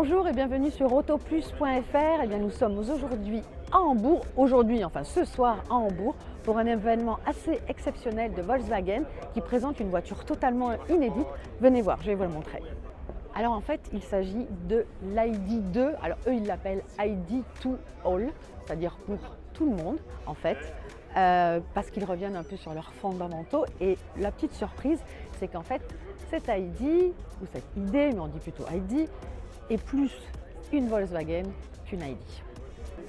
Bonjour et bienvenue sur autoplus.fr. Eh bien, nous sommes aujourd'hui à Hambourg, enfin ce soir à Hambourg, pour un événement assez exceptionnel de Volkswagen qui présente une voiture totalement inédite. Venez voir, je vais vous le montrer. Alors en fait, il s'agit de l'ID2. Alors eux, ils l'appellent ID to All, c'est-à-dire pour tout le monde en fait, parce qu'ils reviennent un peu sur leurs fondamentaux. Et la petite surprise, c'est qu'en fait, cette ID, ou cette idée, mais on dit plutôt ID, est plus une Volkswagen qu'une ID.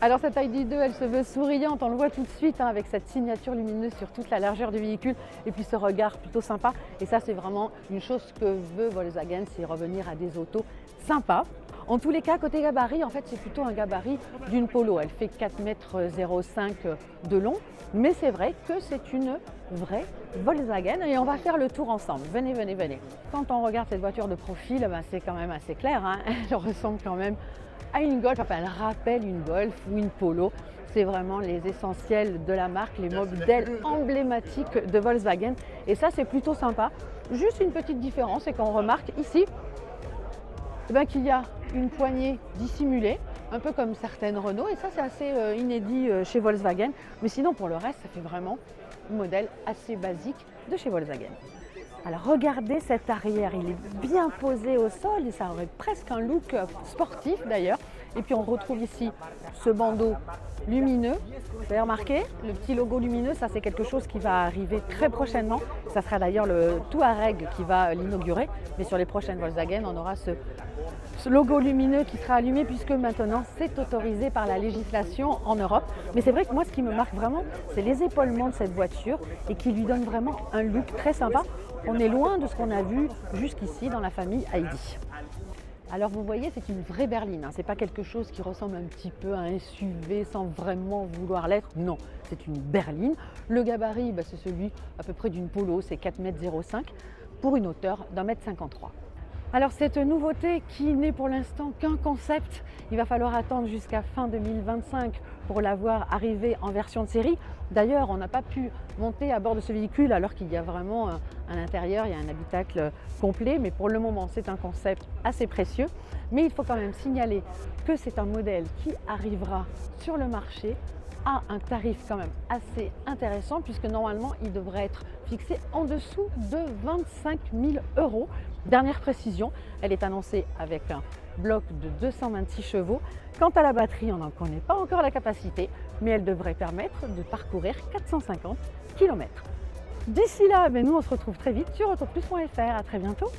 Alors cette ID2, elle se veut souriante, on le voit tout de suite avec cette signature lumineuse sur toute la largeur du véhicule et puis ce regard plutôt sympa. Et ça, c'est vraiment une chose que veut Volkswagen, c'est revenir à des autos sympas. En tous les cas, côté gabarit, en fait, c'est plutôt un gabarit d'une Polo. Elle fait 4,05 m de long, mais c'est vrai que c'est une vraie Volkswagen et on va faire le tour ensemble. Venez, venez, venez. Quand on regarde cette voiture de profil, c'est quand même assez clair, hein. Elle ressemble quand même à une Golf, enfin elle rappelle une Golf ou une Polo. C'est vraiment les essentiels de la marque, les modèles emblématiques de Volkswagen. Et ça, c'est plutôt sympa. Juste une petite différence, c'est qu'on remarque ici qu'il y a une poignée dissimulée, un peu comme certaines Renault. Et ça, c'est assez inédit chez Volkswagen. Mais sinon, pour le reste, ça fait vraiment un modèle assez basique de chez Volkswagen. Alors regardez cet arrière, il est bien posé au sol et ça aurait presque un look sportif d'ailleurs. Et puis on retrouve ici ce bandeau lumineux. Vous avez remarqué, le petit logo lumineux, ça c'est quelque chose qui va arriver très prochainement. Ça sera d'ailleurs le Touareg qui va l'inaugurer. Mais sur les prochaines Volkswagen, on aura ce logo lumineux qui sera allumé puisque maintenant c'est autorisé par la législation en Europe. Mais c'est vrai que moi ce qui me marque vraiment, c'est les épaulements de cette voiture et qui lui donne vraiment un look très sympa. On est loin de ce qu'on a vu jusqu'ici dans la famille ID. Alors vous voyez, c'est une vraie berline, hein. C'est pas quelque chose qui ressemble un petit peu à un SUV sans vraiment vouloir l'être. Non, c'est une berline. Le gabarit, c'est celui à peu près d'une Polo, c'est 4,05 m pour une hauteur d'1,53 m. Alors cette nouveauté qui n'est pour l'instant qu'un concept, il va falloir attendre jusqu'à fin 2025 pour la voir arriver en version de série. D'ailleurs, on n'a pas pu monter à bord de ce véhicule alors qu'il y a vraiment un intérieur, il y a un habitacle complet. Mais pour le moment, c'est un concept assez précieux. Mais il faut quand même signaler que c'est un modèle qui arrivera sur le marché à un tarif quand même assez intéressant puisque normalement il devrait être fixé en dessous de 25 000 €. Dernière précision, elle est annoncée avec un bloc de 226 chevaux. Quant à la batterie, on n'en connaît pas encore la capacité, mais elle devrait permettre de parcourir 450 km. D'ici là, nous on se retrouve très vite sur autoplus.fr. À très bientôt.